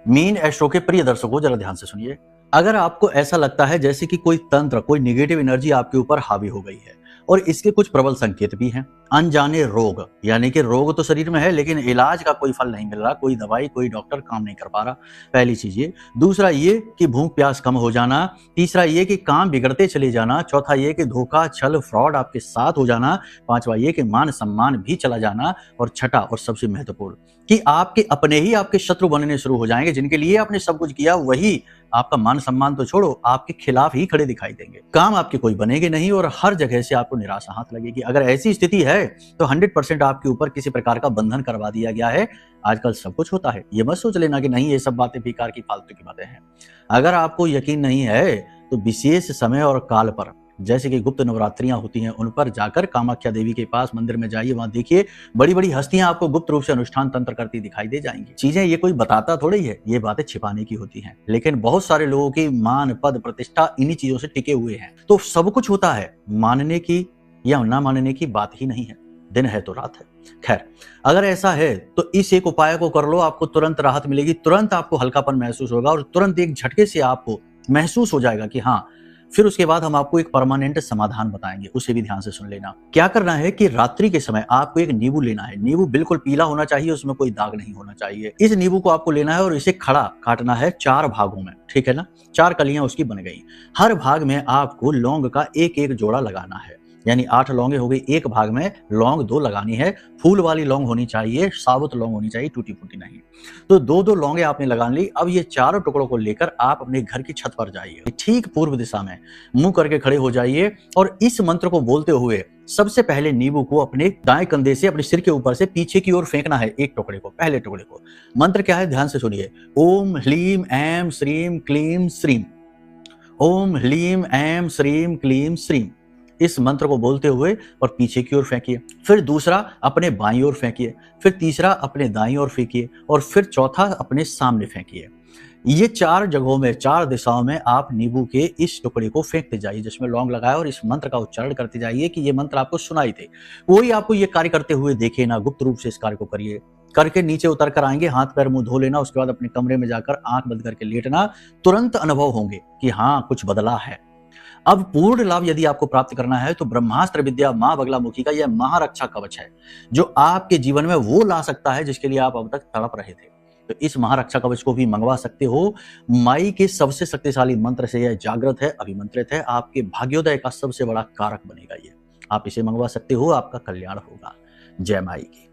Mean astro के प्रिय दर्शकों, जरा ध्यान से सुनिए। अगर आपको ऐसा लगता है जैसे कि कोई तंत्र, कोई नेगेटिव एनर्जी आपके ऊपर हावी हो गई है और इसके कुछ प्रबल संकेत भी हैं। अनजाने रोग, यानी कि रोग तो शरीर में है लेकिन इलाज का कोई फल नहीं मिल रहा, कोई दवाई, कोई डॉक्टर काम नहीं कर पा रहा। पहली चीज ये। दूसरा ये कि भूख प्यास कम हो जाना। तीसरा ये कि काम बिगड़ते चले जाना। चौथा ये कि धोखा, छल, फ्रॉड आपके साथ हो जाना। पांचवा ये कि मान सम्मान भी चला जाना। और छठा और सबसे महत्वपूर्ण कि आपके अपने ही आपके शत्रु बनने शुरू हो जाएंगे। जिनके लिए आपने सब कुछ किया वही आपका मान सम्मान तो छोड़ो, आपके खिलाफ ही खड़े दिखाई देंगे। काम आपके कोई बनेंगे नहीं और हर जगह से आपको निराशा हाथ लगेगी। अगर ऐसी स्थिति है तो 100% आपके ऊपर किसी प्रकार का बंधन करवा दिया गया है। आजकल सब कुछ होता है, ये मत सोच लेना कि नहीं ये सब बातें बेकार की फालतू की बातें हैं। अगर आपको यकीन नहीं है तो विशेष समय और काल पर, जैसे कि गुप्त नवरात्रियां होती हैं, उन पर जाकर कामाख्या देवी के पास मंदिर में जाइए। वहां देखिए बड़ी बड़ी हस्तियां आपको गुप्त रूप से अनुष्ठान तंत्र करती दिखाई दे जाएंगी। चीजें ये कोई बताता थोड़ी है, ये बातें छिपाने की होती हैं। लेकिन बहुत सारे लोगों की मान, पद, प्रतिष्ठा इन्हीं चीजों से टिके हुए हैं। तो सब कुछ होता है, मानने की या ना मानने की बात ही नहीं है। दिन है तो रात है। खैर, अगर ऐसा है तो इस एक उपाय को कर लो, आपको तुरंत राहत मिलेगी, तुरंत आपको हल्कापन महसूस होगा और तुरंत एक झटके से आपको महसूस हो जाएगा कि हाँ। फिर उसके बाद हम आपको एक परमानेंट समाधान बताएंगे, उसे भी ध्यान से सुन लेना। क्या करना है कि रात्रि के समय आपको एक नींबू लेना है। नींबू बिल्कुल पीला होना चाहिए, उसमें कोई दाग नहीं होना चाहिए। इस नींबू को आपको लेना है और इसे खड़ा काटना है 4 भागों में, ठीक है ना। 4 कलियां उसकी बन गई। हर भाग में आपको लौंग का एक एक जोड़ा लगाना है, यानी 8 लौंगे हो गई। एक भाग में लौंग 2 लगानी है। फूल वाली लौंग होनी चाहिए, साबुत लौंग होनी चाहिए, टूटी फूटी नहीं। तो 2-2 लौंगे आपने लगा ली। अब ये चारों टुकड़ों को लेकर आप अपने घर की छत पर जाइए। ठीक पूर्व दिशा में मुंह करके खड़े हो जाइए और इस मंत्र को बोलते हुए सबसे पहले नींबू को अपने दाएं कंधे से अपने सिर के ऊपर से पीछे की ओर फेंकना है, एक टुकड़े को, पहले टुकड़े को। मंत्र क्या है, ध्यान से सुनिए। ओम ह्लीम ऐम श्रीम क्लीम श्रीम। ओम ह्लीम ऐम श्रीम क्लीम श्रीम। इस मंत्र को बोलते हुए और पीछे की ओर फेंकिए। फिर दूसरा अपने बाईं ओर फेंकिए। फिर तीसरा अपने दाईं ओर फेंकिए और फिर चौथा अपने सामने फेंकिए। ये 4 जगहों में, 4 दिशाओं में आप नींबू के इस टुकड़े को फेंकते जाइए जिसमें लौंग लगाए और इस मंत्र का उच्चारण करते जाइए कि ये मंत्र आपको सुनाई दे। कोई आपको ये कार्य करते हुए देखे ना, गुप्त रूप से इस कार्य को करिए। करके नीचे उतर कर आएंगे, हाथ पैर मुंह धो लेना। उसके बाद अपने कमरे में जाकर आंख बंद करके लेटना। तुरंत अनुभव होंगे कि हाँ कुछ बदला है। अब पूर्ण लाभ यदि आपको प्राप्त करना है तो ब्रह्मास्त्र विद्या मां बगलामुखी का यह महारक्षा कवच है जो आपके जीवन में वो ला सकता है जिसके लिए आप अब तक तड़प रहे थे। तो इस महारक्षा कवच को भी मंगवा सकते हो। माई के सबसे शक्तिशाली मंत्र से यह जागृत है, अभिमंत्रित है। आपके भाग्योदय का सबसे बड़ा कारक बनेगा ये। आप इसे मंगवा सकते हो, आपका कल्याण होगा। जय माई की।